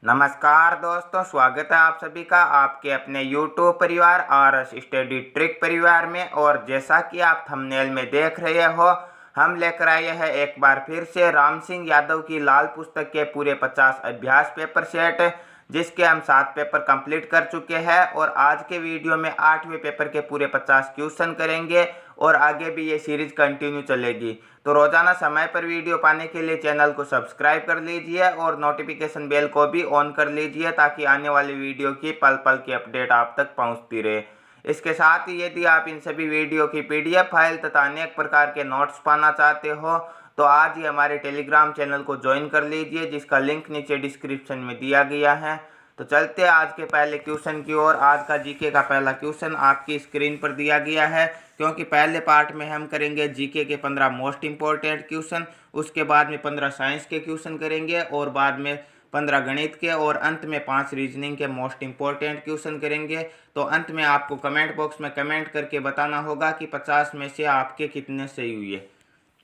नमस्कार दोस्तों, स्वागत है आप सभी का आपके अपने YouTube परिवार और स्टडी ट्रिक परिवार में। और जैसा कि आप थंबनेल में देख रहे हो, हम लेकर आए हैं एक बार फिर से राम सिंह यादव की लाल पुस्तक के पूरे 50 अभ्यास पेपर सेट, जिसके हम 7 पेपर कंप्लीट कर चुके हैं। और आज के वीडियो में 8वें पेपर के पूरे 50 क्वेश्चन करेंगे और आगे भी ये सीरीज कंटिन्यू चलेगी। तो रोजाना समय पर वीडियो पाने के लिए चैनल को सब्सक्राइब कर लीजिए और नोटिफिकेशन बेल को भी ऑन कर लीजिए, ताकि आने वाली वीडियो की पल पल की अपडेट आप तक पहुंचती रहे। इसके साथ ही यदि आप इन सभी वीडियो की PDF फाइल तथा अनेक प्रकार के नोट्स पाना चाहते हो तो आज ही हमारे टेलीग्राम चैनल को ज्वाइन कर लीजिए, जिसका लिंक नीचे डिस्क्रिप्शन में दिया गया है। तो चलते हैं आज के पहले क्वेश्चन की ओर। आज का जीके का पहला क्वेश्चन आपकी स्क्रीन पर दिया गया है, क्योंकि पहले पार्ट में हम करेंगे जीके के 15 मोस्ट इंपॉर्टेंट क्वेश्चन, उसके बाद में 15 साइंस के क्वेश्चन करेंगे और बाद में 15 गणित के और अंत में 5 रीजनिंग के मोस्ट इंपॉर्टेंट क्वेश्चन करेंगे। तो अंत में आपको कमेंट बॉक्स में कमेंट करके बताना होगा कि 50 में से आपके कितने सही हुए।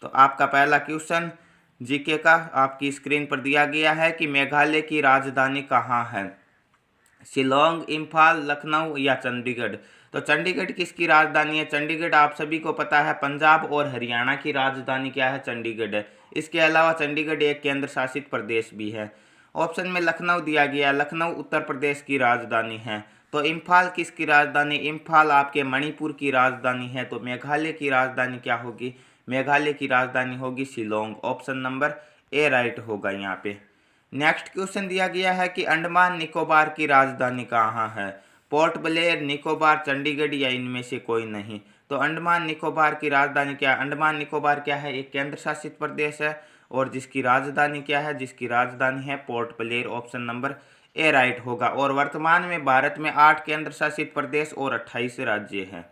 तो आपका पहला क्वेश्चन जीके का आपकी स्क्रीन पर दिया गया है कि मेघालय की राजधानी कहाँ है? शिलोंग, इम्फाल, लखनऊ या चंडीगढ़? तो चंडीगढ़ किसकी राजधानी है? चंडीगढ़ आप सभी को पता है पंजाब और हरियाणा की राजधानी क्या है? चंडीगढ़ है। इसके अलावा चंडीगढ़ एक केंद्र शासित प्रदेश भी है। ऑप्शन में लखनऊ दिया गया, लखनऊ उत्तर प्रदेश की राजधानी है। तो इम्फाल किसकी राजधानी? इम्फाल आपके मणिपुर की राजधानी है। तो मेघालय की राजधानी क्या होगी? मेघालय की राजधानी होगी Shillong. Option number A right होगा यहाँ पे। नेक्स्ट क्वेश्चन दिया गया है कि अंडमान निकोबार की राजधानी कहाँ है? पोर्ट ब्लेयर, निकोबार, चंडीगढ़ या इनमें से कोई नहीं? तो अंडमान निकोबार की राजधानी क्या है? अंडमान निकोबार क्या है? एक केंद्र शासित प्रदेश है और जिसकी राजधानी क्या है? जिसकी राजधानी है port Blair. Option number A right होगा। और वर्तमान में भारत में 8 केंद्र शासित प्रदेश और 28 राज्य हैं।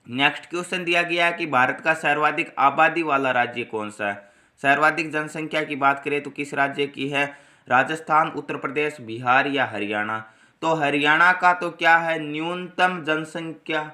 नेक्स्ट क्वेश्चन दिया गया है कि भारत का सर्वाधिक आबादी वाला राज्य कौन सा है? सर्वाधिक जनसंख्या की बात करें तो किस राज्य की है? राजस्थान, उत्तर प्रदेश, बिहार या हरियाणा? तो हरियाणा का तो क्या है? न्यूनतम जनसंख्या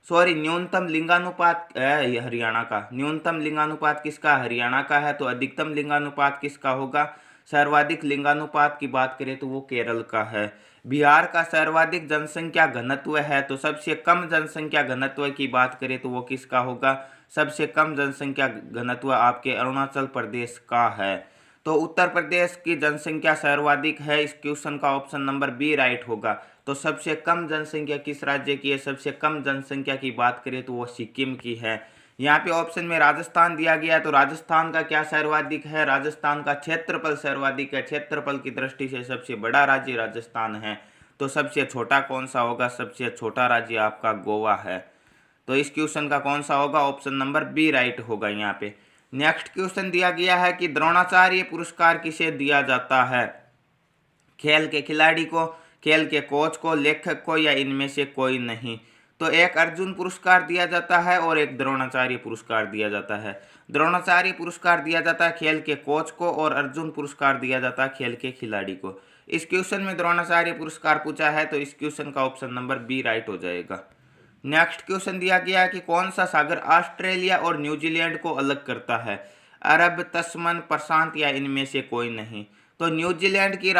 न्यूनतम लिंगानुपात है हरियाणा का। न्यूनतम लिंगानुपात किसका? हरियाणा का है। तो अधिकतम लिंगानुपात किसका होगा? सर्वाधिक लिंगानुपात की बात करें तो वो केरल का है। बिहार का सर्वाधिक जनसंख्या घनत्व है। तो सबसे कम जनसंख्या घनत्व की बात करें तो वो किसका होगा? सबसे कम जनसंख्या घनत्व आपके अरुणाचल प्रदेश का है। तो उत्तर प्रदेश की जनसंख्या सर्वाधिक है। इस क्वेश्चन का ऑप्शन नंबर बी राइट होगा। तो सबसे कम जनसंख्या किस राज्य की है? सबसे कम जनसंख्या की बात करें तो वो सिक्किम की है। यहाँ पे ऑप्शन में राजस्थान दिया गया है, तो राजस्थान का क्या सर्वाधिक है? राजस्थान का क्षेत्रफल सर्वाधिक है। क्षेत्रफल की दृष्टि से सबसे बड़ा राज्य राजस्थान है। तो सबसे छोटा कौन सा होगा? सबसे छोटा राज्य आपका गोवा है। तो इस क्वेश्चन का कौन सा होगा? ऑप्शन नंबर बी राइट होगा यहाँ पे। नेक्स्ट क्वेश्चन दिया गया है कि द्रोणाचार्य पुरस्कार किसे दिया जाता है? खेल के खिलाड़ी को, खेल के कोच को, लेखक को या इनमें से कोई नहीं? तो एक अर्जुन पुरस्कार दिया जाता है और एक द्रोणाचार्य पुरस्कार दिया जाता है। द्रोणाचार्य पुरस्कार दिया जाता है खेल के कोच को और अर्जुन पुरस्कार दिया जाता है खेल के खिलाड़ी को। इस क्वेश्चन में द्रोणाचार्य पुरस्कार पूछा है, तो इस क्वेश्चन का ऑप्शन नंबर बी राइट हो जाएगा। नेक्स्ट क्वेश्चन दिया गया है कि कौन सा सागर ऑस्ट्रेलिया और न्यूजीलैंड को अलग करता है? अरब, तस्मन, प्रशांत या इनमें से कोई नहीं? तो न्यूजीलैंड की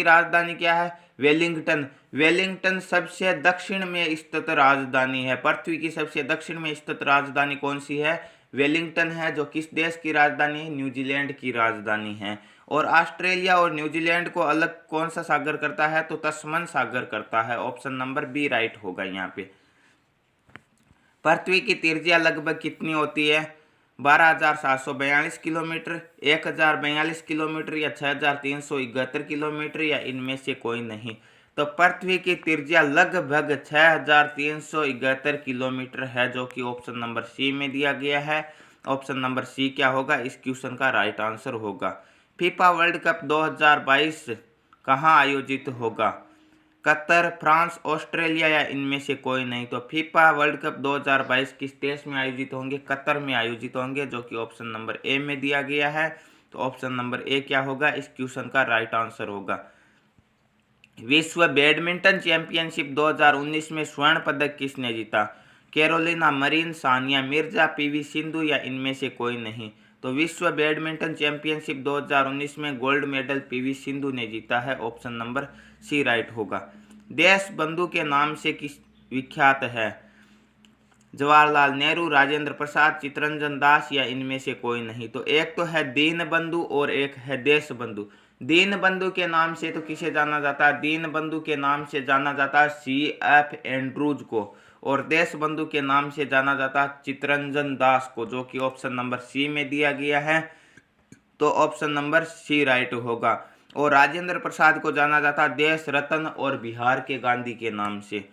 राजधानी क्या है? वेलिंगटन। वेलिंगटन सबसे दक्षिण में स्थित राजधानी है। पृथ्वी की सबसे दक्षिण में स्थित राजधानी कौन सी है? वेलिंगटन है, जो किस देश की राजधानी है? न्यूजीलैंड की राजधानी है। और ऑस्ट्रेलिया और न्यूजीलैंड को अलग कौन सा सागर करता है? तो तस्मन सागर करता है। ऑप्शन नंबर बी राइट होगा यहाँ पे। पृथ्वी की त्रिज्या लगभग कितनी होती है? 12,742 किलोमीटर, 1,042 किलोमीटर या 6,371 किलोमीटर या इनमें से कोई नहीं? तो पृथ्वी की त्रिज्या लगभग 6,371 किलोमीटर है, जो कि ऑप्शन नंबर सी में दिया गया है। ऑप्शन नंबर सी क्या होगा? इस क्वेश्चन का राइट आंसर होगा। फीफा वर्ल्ड कप 2022 कहाँ आयोजित होगा? कतर, फ्रांस, ऑस्ट्रेलिया या इनमें से कोई नहीं? तो फीफा वर्ल्ड कप 2022 किस देश में आयोजित होंगे? कतर में आयोजित होंगे, जो कि ऑप्शन नंबर ए में दिया गया है। तो ऑप्शन नंबर ए क्या होगा? इस क्वेश्चन का राइट आंसर होगा। विश्व बैडमिंटन चैंपियनशिप 2019 में स्वर्ण पदक किसने जीता? Carolina marine, Sania Mirza, PV Sindhu या इनमें से कोई नहीं? तो विश्व बैडमिंटन चैंपियनशिप 2019 में गोल्ड मेडल पीवी सिंधु ने जीता है। ऑप्शन नंबर सी राइट होगा। देश बंधु के नाम से किस विख्यात है? जवाहरलाल नेहरू, राजेंद्र प्रसाद, चित्तरंजन दास या इनमें से कोई नहीं। तो एक तो है दीन बंधु और एक है देश बंधु। दीन बंधु के नाम से तो किसे जाना जाता है? दीन बंधु के नाम से जाना जाता है CF एंड्रूज को, और देश बंधु के नाम से जाना जाता है चित्तरंजन दास को, जो कि ऑप्शन नंबर सी में दिया गया है। तो ऑप्शन नंबर सी राइट होगा। और राजेंद्र प्रसाद को जाना जाता है देश रत्न और बिहार के गांधी के नाम से।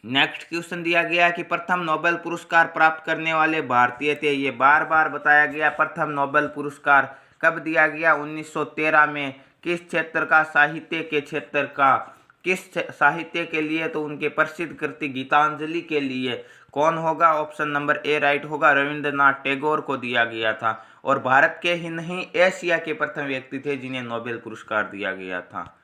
नेक्स्ट क्वेश्चन दिया गया कि प्रथम नोबेल पुरस्कार प्राप्त करने वाले भारतीय थे। ये बार बार बताया गया। प्रथम नोबेल पुरस्कार कब दिया गया? 1913 में। किस क्षेत्र का? साहित्य के क्षेत्र का। किस साहित्य के लिए? तो उनके प्रसिद्ध कृति गीतांजलि के लिए। कौन होगा? ऑप्शन नंबर ए राइट होगा। रविंद्रनाथ टैगोर को दिया गया था। और भारत के ही नहीं, एशिया के प्रथम व्यक्ति थे जिन्हें नोबेल पुरस्कार दिया गया था।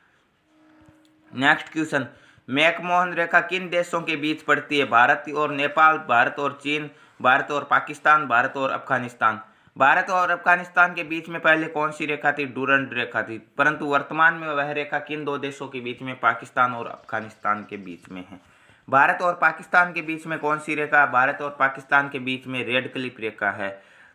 नेक्स्ट क्वेश्चन, मैकमोहन रेखा किन देशों के बीच पड़ती है? भारत और नेपाल, भारत और चीन, भारत और पाकिस्तान, भारत और अफगानिस्तान। भारत और अफगानिस्तान के बीच में पहले कौन सी रेखा थी? डूरंड रेखा थी। परंतु वर्तमान में वह रेखा किन दो देशों के बीच में? पाकिस्तान और अफगानिस्तान के बीच में है। भारत और पाकिस्तान के बीच में कौन सी रेखा? भारत और पाकिस्तान के बीच में रेड क्लिफ रेखा है।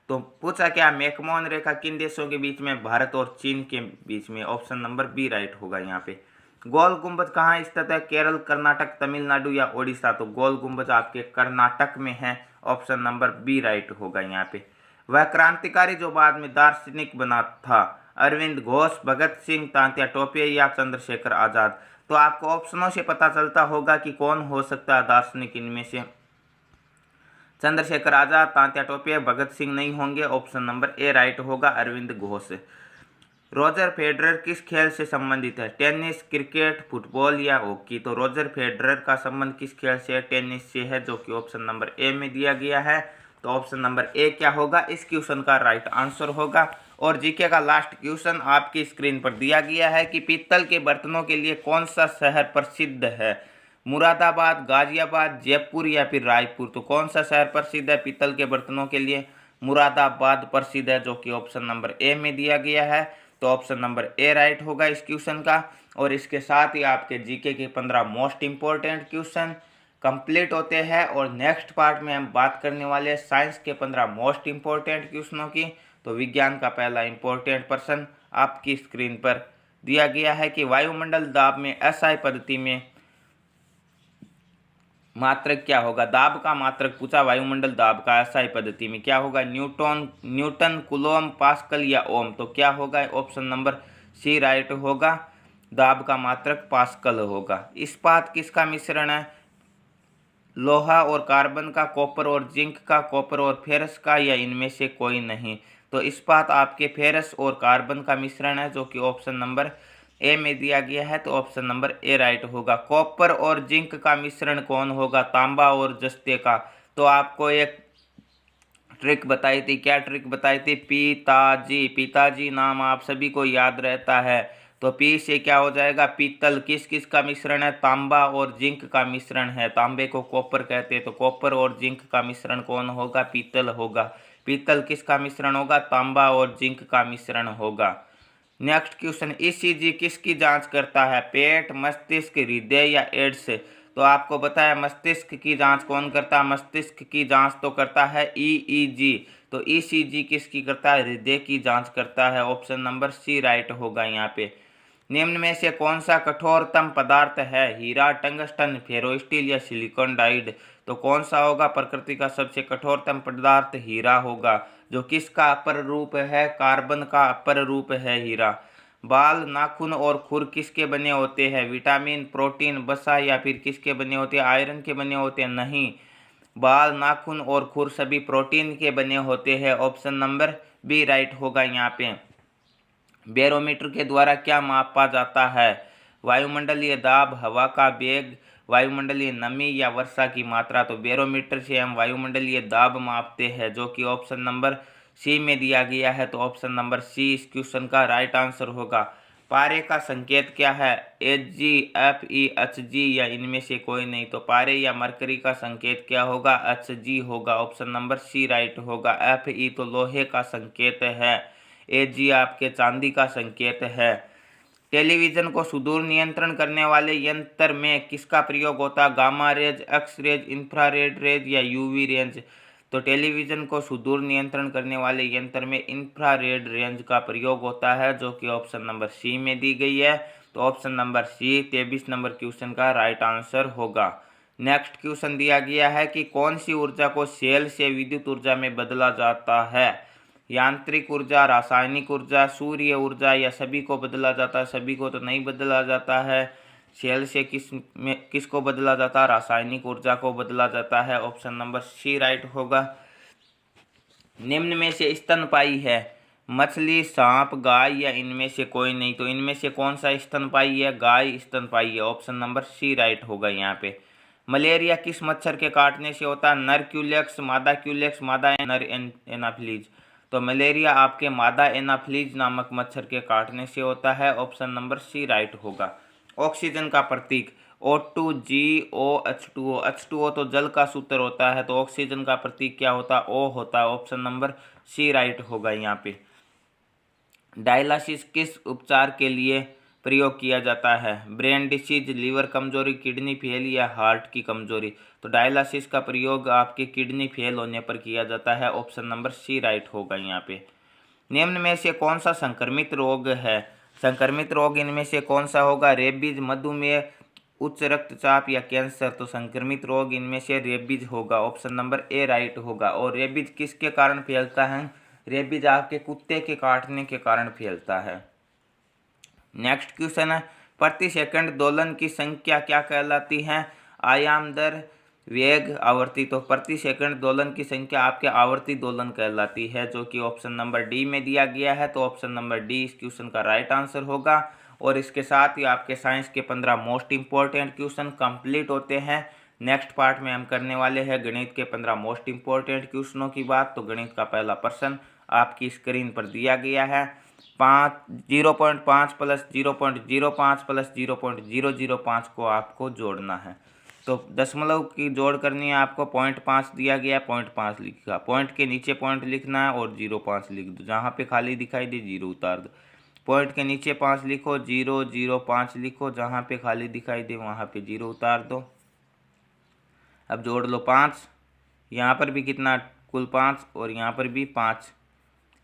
तो पूछा क्या? मैकमोहन रेखा किन देशों के बीच में? भारत और चीन के बीच में। ऑप्शन नंबर बी राइट होगा यहाँ पे। गोल गुंबद कहाँ स्थित है? केरल, कर्नाटक, तमिलनाडु या ओडिशा। तो गोल गुंबद आपके कर्नाटक में है। ऑप्शन नंबर बी राइट होगा यहाँ पे। वह क्रांतिकारी जो बाद में दार्शनिक बना था? अरविंद घोष, भगत सिंह, तात्या टोपे या चंद्रशेखर आजाद। तो आपको ऑप्शनों से पता चलता होगा कि कौन हो सकता है दार्शनिक इनमें से। चंद्रशेखर आजाद, तात्या टोपे, भगत सिंह नहीं होंगे। ऑप्शन नंबर ए राइट होगा, अरविंद घोष। रोजर फेडरर किस खेल से संबंधित है? टेनिस, क्रिकेट, फुटबॉल या हॉकी। तो रोजर फेडरर का संबंध किस खेल से है? टेनिस से है, जो कि ऑप्शन नंबर ए में दिया गया है। तो ऑप्शन नंबर ए क्या होगा? इस क्वेश्चन का राइट आंसर होगा। और जीके का लास्ट क्वेश्चन आपकी स्क्रीन पर दिया गया है कि पीतल के बर्तनों के लिए कौन सा शहर प्रसिद्ध है? मुरादाबाद, गाजियाबाद, जयपुर या फिर रायपुर। तो कौन सा शहर प्रसिद्ध है पीतल के बर्तनों के लिए? मुरादाबाद प्रसिद्ध है, जो कि ऑप्शन नंबर ए में दिया गया है। तो ऑप्शन नंबर ए राइट होगा इस क्वेश्चन का। और इसके साथ ही आपके जीके के 15 मोस्ट इंपॉर्टेंट क्वेश्चन कंप्लीट होते हैं। और नेक्स्ट पार्ट में हम बात करने वाले हैं साइंस के 15 मोस्ट इंपॉर्टेंट क्वेश्चनों की। तो विज्ञान का पहला इंपॉर्टेंट प्रश्न आपकी स्क्रीन पर दिया गया है कि वायुमंडल दाब में एसआई पद्धति में मात्रक क्या होगा? दाब का मात्रक पूछा, वायुमंडल दाब का एसआई पद्धति में क्या होगा? न्यूटन, कुलोम, पास्कल या ओम। तो क्या होगा? ऑप्शन नंबर सी राइट होगा, दाब का मात्रक पास्कल होगा। इस्पात किसका मिश्रण है? लोहा और कार्बन का, कॉपर और जिंक का, कॉपर और फेरस का या इनमें से कोई नहीं। तो इस्पात आपके फेरस और कार्बन का मिश्रण है, जो कि ऑप्शन नंबर ए में दिया गया है। तो ऑप्शन नंबर ए राइट होगा। कॉपर और जिंक का मिश्रण कौन होगा? तांबा और जस्ते का। तो आपको एक ट्रिक बताई थी। क्या ट्रिक बताई थी? पिताजी। पिताजी नाम आप सभी को याद रहता है। तो पी से क्या हो जाएगा? पीतल। किस किस का मिश्रण है? तांबा और जिंक का मिश्रण है। तांबे को कॉपर कहते हैं, तो कॉपर और जिंक का मिश्रण कौन होगा? पीतल होगा। पीतल किसका मिश्रण होगा? तांबा और जिंक का मिश्रण होगा। नेक्स्ट क्वेश्चन, ईसीजी किसकी जांच करता है? पेट, मस्तिष्क, हृदय या एड्स। तो आपको बताया मस्तिष्क की जांच कौन करता है? मस्तिष्क की जांच तो करता है ईईजी। तो ईसीजी किसकी करता है? हृदय की जांच करता है। ऑप्शन नंबर सी राइट होगा यहाँ पे। निम्न में से कौन सा कठोरतम पदार्थ है? हीरा, टंगस्टन, फेरोस्टील या सिलिकॉन डाइड। तो कौन सा होगा? प्रकृति का सबसे कठोरतम पदार्थ हीरा होगा, जो किसका अपर रूप है? कार्बन का अपर रूप है हीरा। बाल, नाखून और खुर किसके बने होते हैं? विटामिन, प्रोटीन, वसा या फिर किसके बने होते हैं? आयरन के बने होते हैं? नहीं, बाल, नाखून और खुर सभी प्रोटीन के बने होते हैं। ऑप्शन नंबर बी राइट होगा यहाँ पे। बैरोमीटर के द्वारा क्या मापा जाता है? वायुमंडलीय दाब, हवा का वेग, वायुमंडलीय नमी या वर्षा की मात्रा। तो बैरोमीटर से हम वायुमंडलीय दाब मापते हैं, जो कि ऑप्शन नंबर सी में दिया गया है। तो ऑप्शन नंबर सी इस क्वेश्चन का राइट आंसर होगा। पारे का संकेत क्या है? Hg, Fe, Hg या इनमें से कोई नहीं। तो पारे या मरकरी का संकेत क्या होगा? Hg होगा। ऑप्शन नंबर सी राइट होगा। Fe तो लोहे का संकेत है। Ag आपके चांदी का संकेत है। टेलीविजन को सुदूर नियंत्रण करने वाले यंत्र में किसका प्रयोग होता है? Gamma rays, X rays, infrared rays या यूवी रेंज? तो टेलीविजन को सुदूर नियंत्रण करने वाले यंत्र में इंफ्रारेड रेंज का प्रयोग होता है, जो कि ऑप्शन नंबर सी में दी गई है। तो option number C 23 number question का राइट आंसर होगा। नेक्स्ट क्वेश्चन दिया गया है कि कौन सी ऊर्जा को सेल से विद्युत ऊर्जा में बदला जाता है? यांत्रिक ऊर्जा, रासायनिक ऊर्जा, सूर्य ऊर्जा या सभी को बदला जाता है? सभी को तो नहीं बदला जाता है। सेल से किसको बदला जाता है? रासायनिक ऊर्जा को बदला जाता है। ऑप्शन नंबर सी राइट होगा। निम्न में से स्तनपायी है? मछली, सांप, गाय या इनमें से कोई नहीं। तो इनमें से कौन सा स्तनपायी है? गाय स्तनपायी है। ऑप्शन नंबर सी राइट होगा यहाँ पे। मलेरिया किस मच्छर के काटने से होता है? नर क्यूलेक्स, मादा क्यूलेक्स, मादा नर एनाफिलीज? तो मलेरिया आपके मादा एनाफिलीज नामक मच्छर के काटने से होता है। ऑप्शन नंबर सी राइट होगा। ऑक्सीजन का प्रतीक O2GOH2O। H2O तो जल का सूत्र होता है, तो ऑक्सीजन का प्रतीक क्या होता है? O होता है। ऑप्शन नंबर सी राइट होगा यहाँ पे। डायलिसिस किस उपचार के लिए प्रयोग किया जाता है? ब्रेन डिसीज, लीवर कमजोरी, किडनी फेल या हार्ट की कमजोरी? तो डायलिसिस का प्रयोग आपके किडनी फेल होने पर किया जाता है। ऑप्शन नंबर सी राइट होगा यहाँ पे। निम्न में से कौन सा संक्रमित रोग है? संक्रमित रोग इनमें से कौन सा होगा? रेबीज, मधुमेह, उच्च रक्तचाप या कैंसर? तो संक्रमित रोग इनमें से रेबीज होगा। ऑप्शन नंबर ए राइट होगा। और रेबीज किसके कारण फैलता है? रेबीज आपके कुत्ते के काटने के कारण फैलता है। नेक्स्ट क्वेश्चन है, प्रति सेकंड दोलन की संख्या क्या कहलाती है? आयाम, दर, वेग, आवर्ती? तो प्रति सेकंड दोलन की संख्या आपके आवर्ती दोलन कहलाती है, जो कि ऑप्शन नंबर डी में दिया गया है। तो ऑप्शन नंबर डी इस क्वेश्चन का राइट आंसर होगा। और इसके साथ ही आपके साइंस के 15 मोस्ट इंपॉर्टेंट क्वेश्चन कंप्लीट होते हैं। नेक्स्ट पार्ट में हम करने वाले हैं गणित के 15 मोस्ट इंपॉर्टेंट क्वेश्चनों की बात। तो गणित का पहला प्रश्न आपकी स्क्रीन पर दिया गया है। 0.5 प्लस 0.05 प्लस 0.005 को आपको जोड़ना है। तो दशमलव की जोड़ करनी है आपको। 0.5 दिया गया है, 0.5 लिखा, पॉइंट के नीचे पॉइंट लिखना है और 0.5 लिख दो। जहाँ पे खाली दिखाई दे 0 उतार दो। पॉइंट के नीचे 5 लिखो, 0.005 लिखो, जहाँ पे खाली दिखाई दे वहाँ पे 0 उतार दो। अब जोड़ लो 5, यहाँ पर भी कितना? कुल 5 और यहाँ पर भी 5,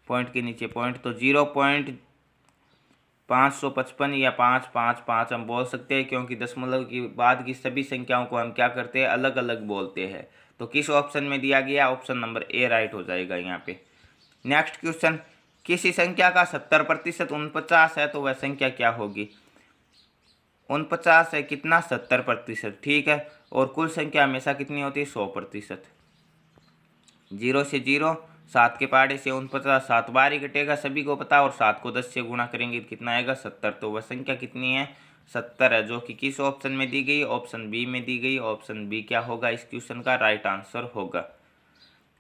पॉइंट के नीचे पॉइंट, तो 0.555 या 555 हम बोल सकते हैं, क्योंकि दशमलव की बाद की सभी संख्याओं को हम क्या करते हैं? अलग अलग बोलते हैं। तो किस ऑप्शन में दिया गया? ऑप्शन नंबर ए राइट हो जाएगा यहाँ पे। नेक्स्ट क्वेश्चन, किसी संख्या का 70% 49 है, तो वह संख्या क्या होगी? 49 है कितना? 70%, ठीक है। और कुल संख्या हमेशा कितनी होती है? 100%। 0 से 0, 7 के पहाड़े से 49, 7 बार ही कटेगा, सभी को पता। और 7 को 10 से गुणा करेंगे तो कितना आएगा? 70। तो वह संख्या कितनी है? 70 है, जो कि किस ऑप्शन में दी गई? ऑप्शन बी में दी गई। ऑप्शन बी क्या होगा इस क्वेश्चन का? राइट आंसर होगा।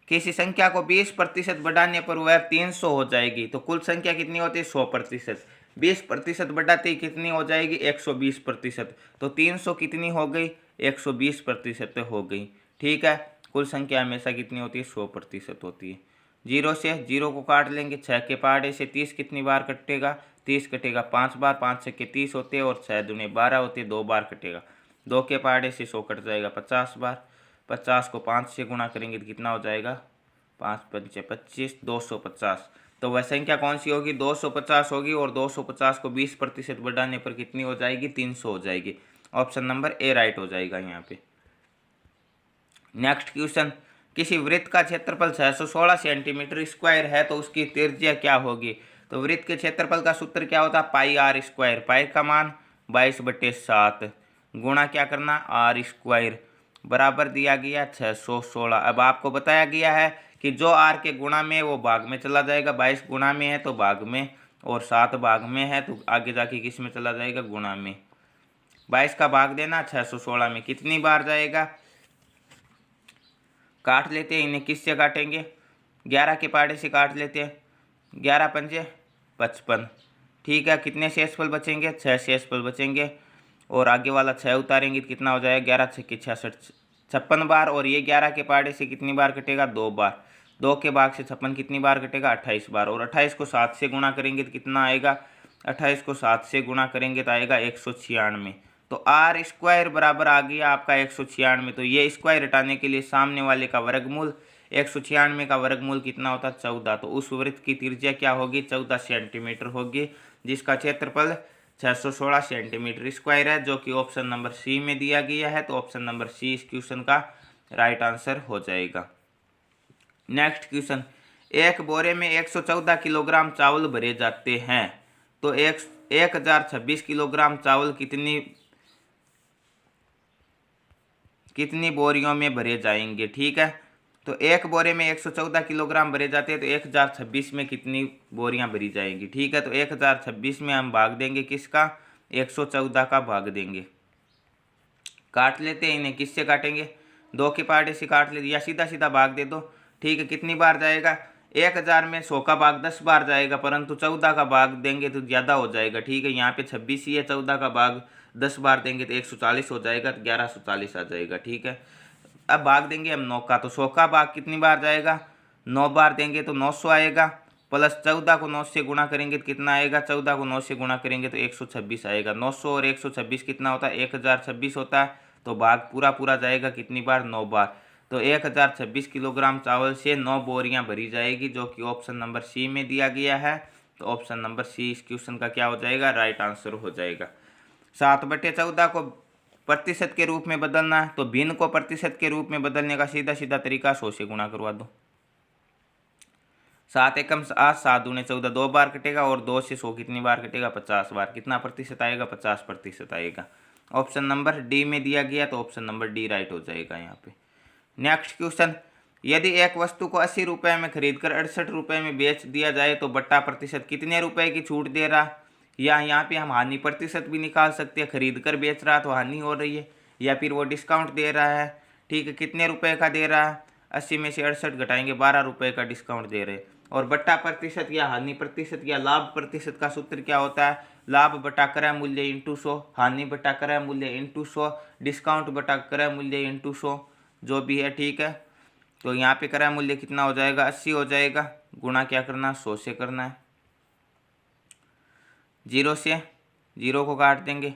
किसी संख्या को 20% बढ़ाने पर वह 300 हो जाएगी, तो कुल संख्या कितनी होती है? 100%। 20% बढ़ाते ही कितनी हो जाएगी? 120%। तो 300 कितनी हो गई? 120% हो गई, ठीक है। कुल संख्या हमेशा कितनी होती है? 100% होती है। 0 से 0 को काट लेंगे, 6 के पहाड़े से 30 कितनी बार कटेगा? 30 कटेगा 5 बार, 5 6 के 30 होते हैं और 6 दूने 12 होते हैं, 2 बार कटेगा। 2 के पहाड़े से 100 कट जाएगा 50 बार, 50 को 5 से गुणा करेंगे तो कितना हो जाएगा? 5 पंचे 25, 250। तो वह संख्या कौन सी होगी? 250 होगी। और 250 को 20% बढ़ाने पर कितनी हो जाएगी? 300 हो जाएगी। ऑप्शन नंबर ए राइट हो जाएगा यहाँ पे। नेक्स्ट क्वेश्चन, किसी वृत्त का क्षेत्रफल 616 सेंटीमीटर स्क्वायर है, तो उसकी त्रिज्या क्या होगी? तो वृत्त के क्षेत्रफल का सूत्र क्या होता है? पाई आर स्क्वायर। पाई का मान 22/7, गुणा क्या करना? आर स्क्वायर, बराबर दिया गया 616। अब आपको बताया गया है कि जो आर के गुणा में वो भाग में चला जाएगा। 22 गुणा में है तो भाग में, और 7 भाग में है तो आगे जाके किस में चला जाएगा? गुणा में। 22 का भाग देना 616 में, कितनी बार जाएगा? काट लेते हैं इन्हें, किससे काटेंगे? 11 के पहाड़े से काट लेते हैं। 11 पंजे 55, ठीक है, कितने शेषफल बचेंगे? 6 शेषफल बचेंगे। और आगे वाला 6 उतारेंगे तो कितना हो जाएगा? 11 छक्के 66, 56 बार। और ये 11 के पहाड़े से कितनी बार कटेगा? 2 बार। 2 के भाग से 56 कितनी बार कटेगा? 28 बार। और 28 को 7 से गुणा करेंगे तो कितना आएगा? 28 को 7 से गुणा करेंगे तो आएगा 196। तो आर स्क्वायर बराबर आ गया आपका 196। तो ये स्क्वायर हटाने के लिए सामने वाले का वर्गमूल, 196 का वर्गमूल कितना होता है? 14। तो उस वृत्त की त्रिज्या क्या होगी? 14 सेंटीमीटर होगी, जिसका क्षेत्रफल 616 सेंटीमीटर स्क्वायर है, जो कि ऑप्शन नंबर सी में दिया गया है। तो ऑप्शन नंबर सी इस क्वेश्चन का राइट आंसर हो जाएगा। नेक्स्ट क्वेश्चन, एक बोरे में 114 किलोग्राम चावल भरे जाते हैं, तो 1026 किलोग्राम चावल कितनी बोरियों में भरे जाएंगे? ठीक है, तो एक बोरे में 114 किलोग्राम भरे जाते हैं, तो 1026 में कितनी बोरियां भरी जाएंगी? ठीक है, तो 1026 में हम भाग देंगे किसका? 114 का भाग देंगे। काट लेते हैं इन्हें, किससे काटेंगे? 2 के पहाड़े से काट लेते, या सीधा सीधा भाग दे दो। ठीक है, कितनी बार जाएगा? 1000 में 100 का भाग 10 बार जाएगा, परंतु 14 का भाग देंगे तो ज़्यादा हो जाएगा। ठीक है, यहाँ पे 26 ही है, 14 का भाग 10 बार देंगे तो 140 हो जाएगा, तो 1140 आ जाएगा। ठीक है, अब भाग देंगे हम 9 का, तो 100 का भाग कितनी बार जाएगा? 9 बार देंगे तो 900 आएगा, प्लस 14 को 9 से गुणा करेंगे तो कितना आएगा? 14 को 9 से गुणा करेंगे तो 126 आएगा। 900 और 126 कितना होता है? 1026 होता है। तो भाग पूरा पूरा जाएगा कितनी बार? 9 बार। तो 1026 किलोग्राम चावल से 9 बोरियां भरी जाएगी, जो कि ऑप्शन नंबर सी में दिया गया है। तो ऑप्शन नंबर सी इस क्वेश्चन का क्या हो जाएगा? राइट आंसर हो जाएगा। 7/14 को प्रतिशत के रूप में बदलना है, तो भिन्न को प्रतिशत के रूप में बदलने का सीधा सीधा तरीका 100 से गुणा करवा दो। 7 एकम 8, 7 दूने 14, 2 बार कटेगा। और 2 से 100 कितनी बार कटेगा? 50 बार। कितना प्रतिशत आएगा? 50% आएगा। ऑप्शन नंबर डी में दिया गया, तो ऑप्शन नंबर डी राइट हो जाएगा यहाँ पे। नेक्स्ट क्वेश्चन, यदि एक वस्तु को 80 रुपये में खरीद कर 68 रुपये में बेच दिया जाए तो बट्टा प्रतिशत कितने रुपए की छूट दे रहा? या यहाँ पे हम हानि प्रतिशत भी निकाल सकते हैं, खरीद कर बेच रहा तो हानि हो रही है, या फिर वो डिस्काउंट दे रहा है। ठीक है, कितने रुपए का दे रहा है? 80 में से 68 घटाएंगे, 12 रुपये का डिस्काउंट दे रहे। और बट्टा प्रतिशत या हानि प्रतिशत या लाभ प्रतिशत का सूत्र क्या होता है? लाभ बटा क्रय मूल्य इंटू 100, हानि बटा क्रय मूल्य इंटू 100, डिस्काउंट बटा क्रय मूल्य इंटू 100, जो भी है। ठीक है, तो यहाँ पे क्रय मूल्य कितना हो जाएगा? 80 हो जाएगा। गुणा क्या करना? 100 से करना है। 0 से 0 को काट देंगे,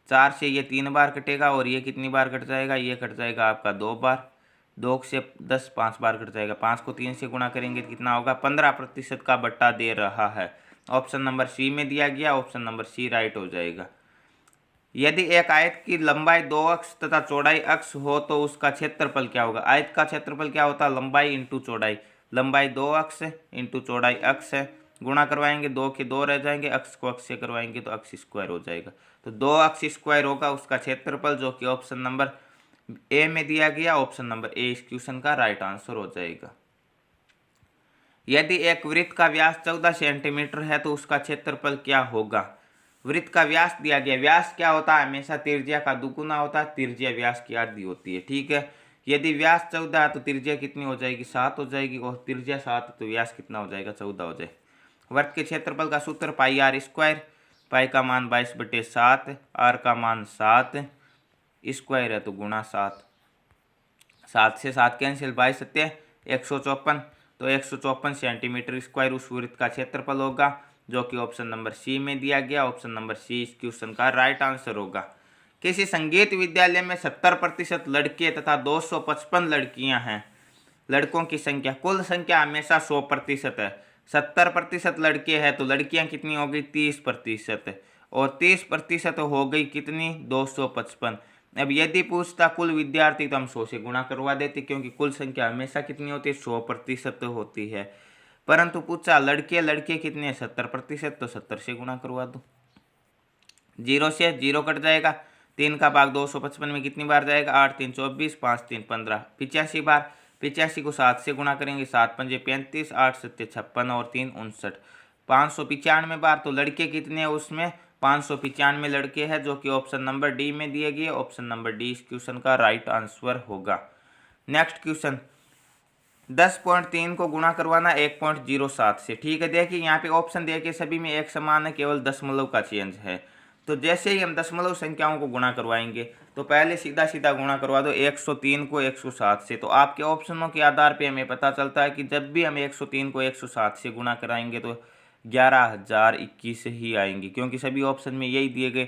4 से ये 3 बार कटेगा। और ये कितनी बार कट जाएगा? ये कट जाएगा आपका 2 बार। 2 से 10 5 बार कट जाएगा। 5 को 3 से गुणा करेंगे तो कितना होगा? 15% का बट्टा दे रहा है। ऑप्शन नंबर सी में दिया गया, ऑप्शन नंबर सी राइट हो जाएगा। यदि एक आयत की लंबाई 2 अक्ष तथा चौड़ाई अक्ष हो तो उसका क्षेत्रफल क्या होगा? आयत का क्षेत्रफल क्या होता है? लंबाई इंटू चौड़ाई। लंबाई 2 अक्ष इंटू चौड़ाई अक्ष है। गुणा करवाएंगे, 2 के 2 रह जाएंगे, अक्ष को अक्ष से करवाएंगे तो अक्ष स्क्वायर हो जाएगा। तो 2 अक्ष स्क्वायर होगा उसका क्षेत्रफल, जो कि ऑप्शन नंबर ए में दिया गया। ऑप्शन नंबर ए इस क्वेश्चन का राइट आंसर हो जाएगा। यदि एक वृत्त का व्यास 14 सेंटीमीटर है तो उसका क्षेत्रफल क्या होगा? वृत्त का व्यास दिया गया। व्यास क्या होता है? हमेशा त्रिज्या का दुगुना होता है, त्रिज्या व्यास की आधी होती है। ठीक है, यदि व्यास 14 है तो त्रिज्या कितनी हो जाएगी? 7 हो जाएगी। और त्रिज्या 7 है तो व्यास कितना हो जाएगा? 14 हो जाएगा। वृत्त के क्षेत्रफल का सूत्र पाई आर स्क्वायर। पाई का मान 22/7, आर का मान 7, स्क्वायर है तो गुणा 7। 7 से 7 कैंसिल, 22 सत्य 154। तो 154 सेंटीमीटर स्क्वायर उस वृत्त का क्षेत्रफल होगा, जो कि ऑप्शन नंबर सी में दिया गया। ऑप्शन नंबर सी इस क्वेश्चन का राइट आंसर होगा। किसी संगीत विद्यालय में 70% लड़के तथा 255 लड़कियां हैं। लड़कों की संख्या, कुल संख्या हमेशा 100% है। 70% लड़के हैं तो लड़कियां कितनी हो गई? 30%। और 30% हो गई कितनी? 255। अब यदि पूछता कुल विद्यार्थी तो हम 100 से गुणा करवा देते, क्योंकि कुल संख्या हमेशा कितनी होती है? 100% होती है। परंतु पूछा लड़के लड़के कितने हैं? 70%, तो 70 से गुणा करवा दो। 0 से 0 कट जाएगा। 3 का भाग 255 में कितनी बार जाएगा? 8 3 24, 5 3 15, 85 बार। 85 को 7 से गुणा करेंगे, 7 पंजे 35, 8 सत्ते 56 और 3 59, 595 बार। तो लड़के कितने हैं उसमें? 595 लड़के हैं, जो कि ऑप्शन नंबर डी में दिए गए। ऑप्शन नंबर डी इस क्वेश्चन का राइट आंसर होगा। नेक्स्ट क्वेश्चन, 10.3 को गुणा करवाना 1.07 से। ठीक है, देखिए यहाँ पे ऑप्शन देखिए सभी में एक समान है, केवल दशमलव का चेंज है। तो जैसे ही हम दशमलव संख्याओं को गुणा करवाएंगे तो पहले सीधा सीधा गुणा करवा दो 103 को 107 से। तो आपके ऑप्शनों के आधार पे हमें पता चलता है कि जब भी हम 103 को 107 से गुणा कराएंगे तो 11,021 ही आएंगे, क्योंकि सभी ऑप्शन में यही दिए गए।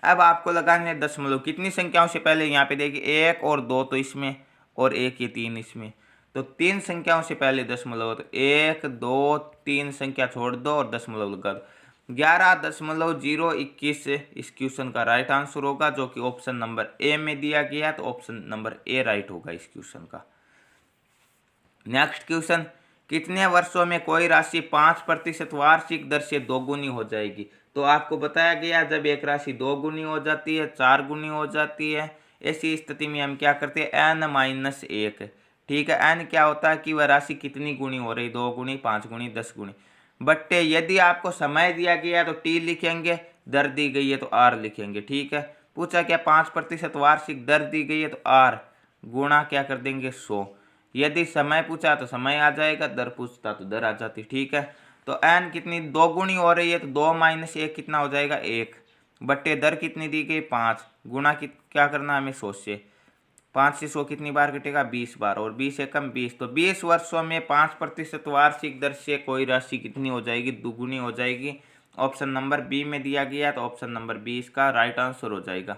अब आपको लगाने हैं दशमलव कितनी संख्याओं से, पहले यहाँ पे देखिए 1 और 2 तो इसमें, और 1 ये 3 इसमें, तो 3 संख्याओं से पहले दशमलव, तो 1 2 3 संख्या छोड़ दो और दशमलव लगा दो। 11.021 इस क्वेश्चन का राइट आंसर होगा, जो कि ऑप्शन नंबर ए में दिया गया, तो ऑप्शन नंबर ए राइट होगा इस क्वेश्चन का। नेक्स्ट क्वेश्चन, कितने वर्षों में कोई राशि 5% वार्षिक दर से दोगुनी हो जाएगी? तो आपको बताया गया जब एक राशि 2 गुनी हो जाती है, 4 गुनी हो जाती है, ऐसी स्थिति में हम क्या करते हैं, n-1। ठीक है, n क्या होता है कि वह राशि कितनी गुनी हो रही, 2 गुनी, 5 गुनी, 10 गुनी। बट्टे यदि आपको समय दिया गया है तो t लिखेंगे, दर दी गई है तो r लिखेंगे। ठीक है, पूछा क्या 5% वार्षिक दर दी गई है तो r गुणा क्या कर देंगे 100। यदि समय पूछा तो समय आ जाएगा, दर पूछता तो दर आ जाती। ठीक है, तो n कितनी 2 गुनी हो रही है तो 2 - 1 कितना हो जाएगा 1, बट्टे दर कितनी दी गई 5, गुणा क्या करना हमें 100 से। 5 से 100 कितनी बार कटेगा 20 बार, और 20 एकम 20, तो 20 वर्षों में 5% वार्षिक दर से कोई राशि कितनी हो जाएगी, दुगुनी हो जाएगी। ऑप्शन नंबर बी में दिया गया, तो ऑप्शन नंबर बी इसका राइट आंसर हो जाएगा।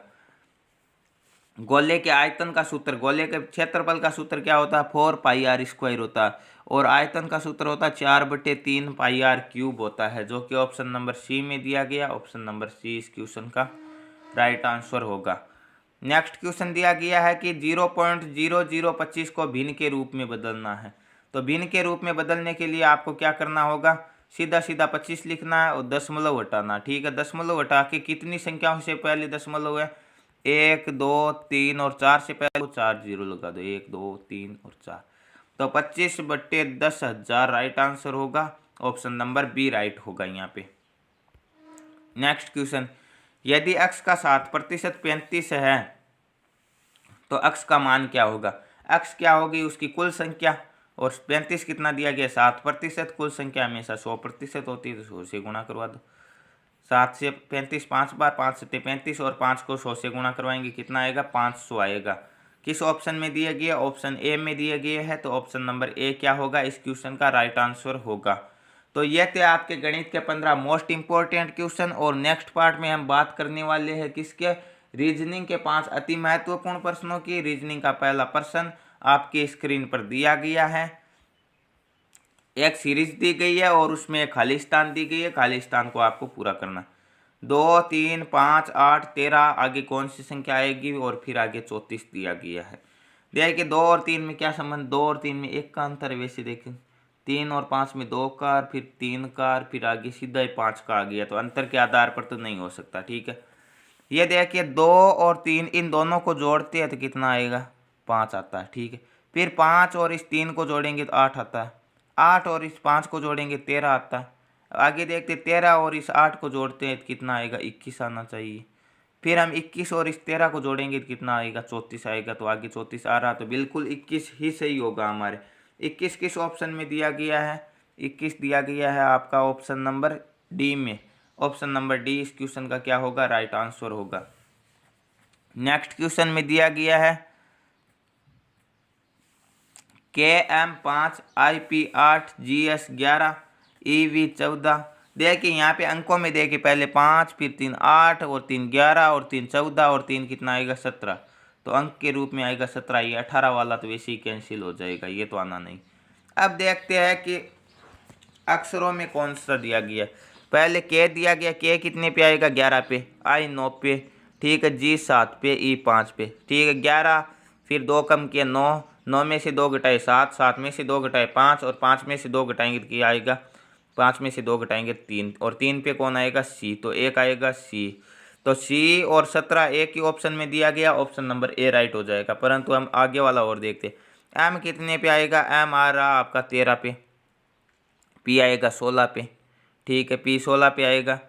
गोले के आयतन का सूत्र, गोले के क्षेत्रफल का सूत्र क्या होता है, 4πr² होता है, और आयतन का सूत्र होता है 4/3πr³ होता है, जो कि ऑप्शन नंबर सी में दिया गया। ऑप्शन नंबर सी इस क्वेश्चन का राइट आंसर होगा। नेक्स्ट क्वेश्चन दिया गया है कि 0.0025 को भिन्न के रूप में बदलना है। तो भिन्न के रूप में बदलने के लिए आपको क्या करना होगा, सीधा सीधा 25 लिखना है और दशमलव हटाना। ठीक है, दशमलव हटा के कितनी संख्याओं से पहले दशमलव है, 1 2 3 और 4 से पहले 4 जीरो लगा दो, 1 2 3 और 4, तो 25/10,000 राइट आंसर होगा। ऑप्शन नंबर बी राइट होगा यहाँ पे। नेक्स्ट क्वेश्चन, यदि x का 7% 35 है तो x का मान क्या होगा? x क्या होगी, उसकी कुल संख्या, और 35 कितना दिया गया 7%, कुल संख्या हमेशा 100% होती है, तो 100 से गुणा करवा दो। 7 से 35 5 बार, 5 से 35, और 5 को 100 से गुणा करवाएंगे कितना आएगा 500 आएगा। किस ऑप्शन में दिया गया, ऑप्शन ए में दिया गया है, तो ऑप्शन नंबर ए क्या होगा इस क्वेश्चन का राइट आंसर होगा। तो ये थे आपके गणित के 15 मोस्ट इंपॉर्टेंट क्वेश्चन, और नेक्स्ट पार्ट में हम बात करने वाले हैं किसके, रीजनिंग के 5 अति महत्वपूर्ण प्रश्नों की। रीजनिंग का पहला प्रश्न आपकी स्क्रीन पर दिया गया है, एक सीरीज दी गई है और उसमें एक खाली स्थान दी गई है, खाली स्थान को आपको पूरा करना। 2 3 5 8 13 आगे कौन सी संख्या आएगी, और फिर आगे 34 दिया गया है। देखिए 2 और 3 में क्या संबंध, 2 और 3 में 1 का अंतर है, वैसे देखें 3 और 5 में 2 का, फिर 3 का, फिर आगे सीधा ही 5 का आ गया, तो अंतर के आधार पर तो नहीं हो सकता। ठीक है, ये देखिए 2 और 3 इन दोनों को जोड़ते हैं तो कितना आएगा 5 आता है। ठीक है, फिर 5 और इस 3 को जोड़ेंगे तो 8 आता है, 8 और इस 5 को जोड़ेंगे 13 आता है। आगे देखते 13 और इस 8 को जोड़ते हैं तो कितना आएगा 21 आना चाहिए। फिर हम 21 और इस 13 को जोड़ेंगे तो कितना आएगा 34 आएगा, तो आगे 34 आ रहा, तो बिल्कुल 21 ही सही होगा हमारे। 21 किस ऑप्शन में दिया गया है, 21 दिया गया है आपका ऑप्शन नंबर डी में। ऑप्शन नंबर डी इस क्वेश्चन का क्या होगा राइट आंसर होगा। नेक्स्ट क्वेश्चन में दिया गया है KM5 IP8 GS11 EV14। देखिए यहाँ पे अंकों में देखिए पहले 5, फिर 3 8 और 3 11 और 3 14 और 3 कितना आएगा 17, तो अंक के रूप में आएगा 17। ये 18 वाला तो वैसे ही कैंसिल हो जाएगा, ये तो आना नहीं। अब देखते हैं कि अक्षरों में कौन सा दिया गया। पहले K दिया गया, K कितने पे आएगा 11 पे, I 9 पे, ठीक है, G 7 पे, E 5 पे। ठीक है, 11 फिर 2 कम किया 9, 9 में से 2 घटाए 7, 7 में से 2 घटाए 5, और 5 में से 2 घटाएंगे तो क्या आएगा 5 में से 2 घटाएंगे 3, और 3 पे कौन आएगा C, तो 1 आएगा C। तो C और 17 एक ही ऑप्शन में दिया गया, ऑप्शन नंबर ए राइट हो जाएगा। परंतु हम आगे वाला और देखते, M कितने पे आएगा, M आ रहा आपका 13 पे, P आएगा 16 पे, ठीक है, P 16 पे आएगा।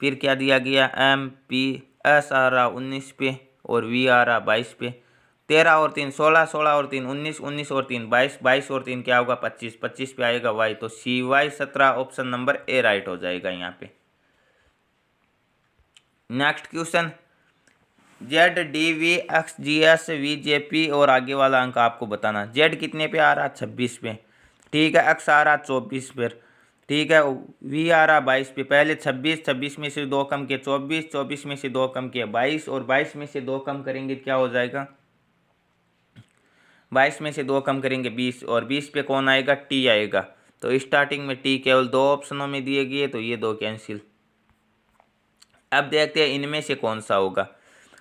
फिर क्या दिया गया, M P S आ रहा 19 पे, और V आ रहा 22 पे। 13 और 3 16, 16 और 3 19, 19 और 3 22, 22 और 3 क्या होगा 25, 25 पे आएगा वाई, तो C Y 17 option number A right हो जाएगा यहाँ पे। Next question, Z D V X G S V J P और आगे वाला अंक आपको बताना। जेड कितने पे आ रहा 26 पे, ठीक है। एक्स आ रहा 24 पर, ठीक है। वी आ रहा 22 पे। पहले 26, 26 में से 2 कम किए 24, 24 में से 2 कम किए 22 और 22 में से 2 कम करेंगे क्या हो जाएगा 22 में से 2 कम करेंगे 20 और 20 पे कौन आएगा टी आएगा। तो स्टार्टिंग में टी केवल 2 ऑप्शनों में दिए गए, तो ये 2 कैंसिल। अब देखते हैं इनमें से कौन सा होगा।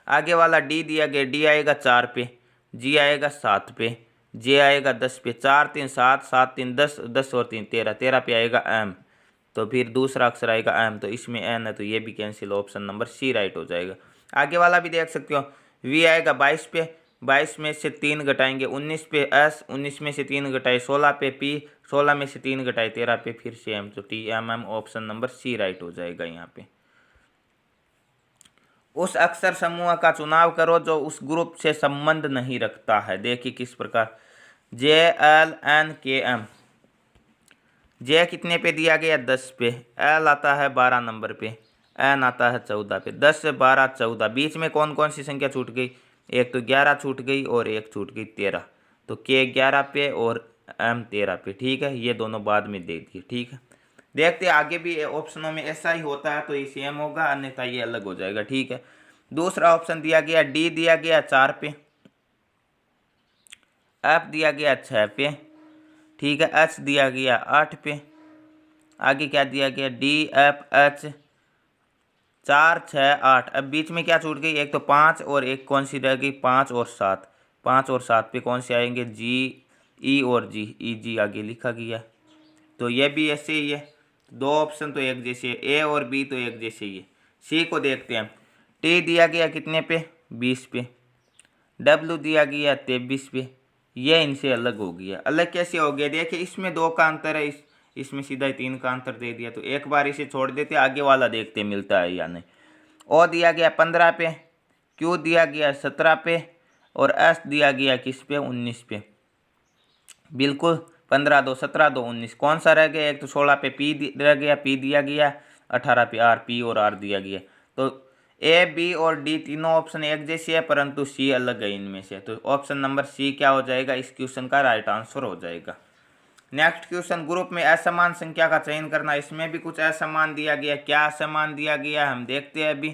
आगे वाला डी दिया गया, डी आएगा 4 पे, जी आएगा 7 पे, जे आएगा 10 पे। 4 3 7, 7 3 10, 10 और 3 13, 13 पे आएगा एम। तो फिर दूसरा अक्षर आएगा एम, तो इसमें एन है, तो ये भी cancel, option number C right हो जाएगा। आगे वाला भी देख सकते हो, वी आएगा 22 पे, 22 में से 3 घटाएंगे 19 पे एस, 19 में से 3 घटाए 16 पे पी, 16 में से 3 घटाए 13 पे फिर से एम, तो T M M, option number C right हो जाएगा यहाँ पे। उस अक्षर समूह का चुनाव करो जो उस ग्रुप से संबंध नहीं रखता है। देखिए किस प्रकार, जे एल एन के एम। जे कितने पे दिया गया 10 पे, एल आता है 12 नंबर पे, एन आता है 14 पे। 10 से 12 14, बीच में कौन कौन सी संख्या छूट गई, एक तो 11 छूट गई और एक छूट गई 13, तो के 11 पे और एम 13 पे, ठीक है। ये दोनों बाद में दे दिए, ठीक है। देखते आगे भी ऑप्शनों में ऐसा ही होता है तो ये सेम होगा, अन्यथा ये अलग हो जाएगा, ठीक है। दूसरा ऑप्शन दिया गया, डी दिया गया 4 पे, एफ दिया गया 6 पे, ठीक है। एच दिया गया 8 पे, आगे क्या दिया गया डी एफ एच 4 6 8। अब बीच में क्या छूट गई, एक तो 5 और एक कौन सी रह गई 5 और 7, 5 और 7 पे कौन से आएंगे जी ई और जी, ई जी आगे लिखा गया, तो ये भी ऐसे ही है। 2 ऑप्शन तो एक जैसे है, ए और बी तो एक जैसे ही है। सी को देखते हैं, टी दिया गया कितने पे 20 पे, डब्ल्यू दिया गया 23 पे, ये इनसे अलग हो गया। अलग कैसे हो गया, देखिए इसमें 2 का अंतर है, इसमें सीधा ही 3 का अंतर दे दिया, तो एक बार इसे छोड़ देते, आगे वाला देखते मिलता है या नहीं। ओ दिया गया 15 पे, क्यू दिया गया 17 पे और एस दिया गया किस पे 19 पे। बिल्कुल 15 2 17 2 19, कौन सा रह गया, एक तो 16 पे पी रह गया, पी दिया गया, 18 पे आर, पी और आर दिया गया। तो ए बी और डी तीनों ऑप्शन एक जैसे है, परंतु सी अलग है इनमें से, तो ऑप्शन नंबर सी क्या हो जाएगा, इस क्वेश्चन का राइट आंसर हो जाएगा। नेक्स्ट क्वेश्चन, ग्रुप में असमान संख्या का चयन करना। इसमें भी कुछ असमान दिया गया, क्या असमान दिया गया हम देखते हैं अभी।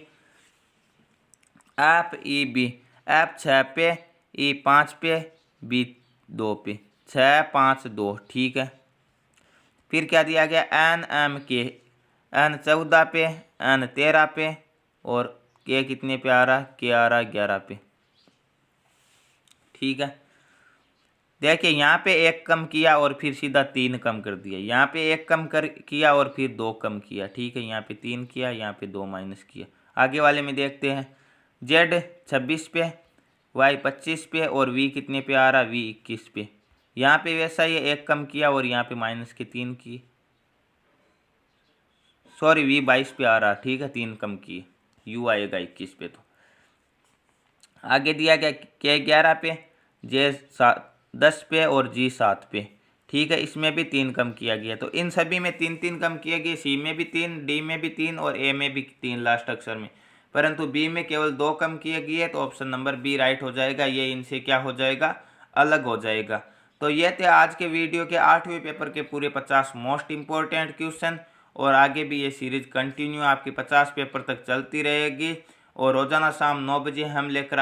एफ ई बी, एफ 6 पे, ई 5 पे, बी 2 पे, 6 5 2, ठीक है। फिर क्या दिया गया एन एम के, एन 14 पे, एन 13 पे और के कितने पे आ रहा, के आ रहा 11 पे, ठीक है। देखिए यहाँ पे 1 कम किया और फिर सीधा 3 कम कर दिया, यहाँ पे 1 कम किया और फिर 2 कम किया, ठीक है। यहाँ पे 3 किया, यहाँ पे 2 माइनस किया। आगे वाले में देखते हैं, जेड 26 पे, वाई 25 पे और वी कितने पे आ रहा, वी 21 पे। यहाँ पे वैसा ही 1 कम किया और यहाँ पे माइनस के 3 किए, सॉरी वी 22 पे आ रहा, ठीक है, 3 कम किए, यू आएगा 21 पे। तो आगे दिया गया के 11 पे, जे 10 पे और जी 7 पे, ठीक है। इसमें भी 3 कम किया गया, तो इन सभी में 3 3 कम किए गए, सी में भी 3, डी में भी 3 और ए में भी 3 लास्ट अक्षर में, परंतु बी में केवल 2 कम किए गए, तो ऑप्शन नंबर बी राइट हो जाएगा। ये इनसे क्या हो जाएगा, अलग हो जाएगा। तो ये थे आज के वीडियो के 8वें पेपर के पूरे 50 मोस्ट इंपॉर्टेंट क्वेश्चन, और आगे भी ये सीरीज कंटिन्यू आपकी 50 पेपर तक चलती रहेगी, और रोजाना शाम 9 बजे हम लेकर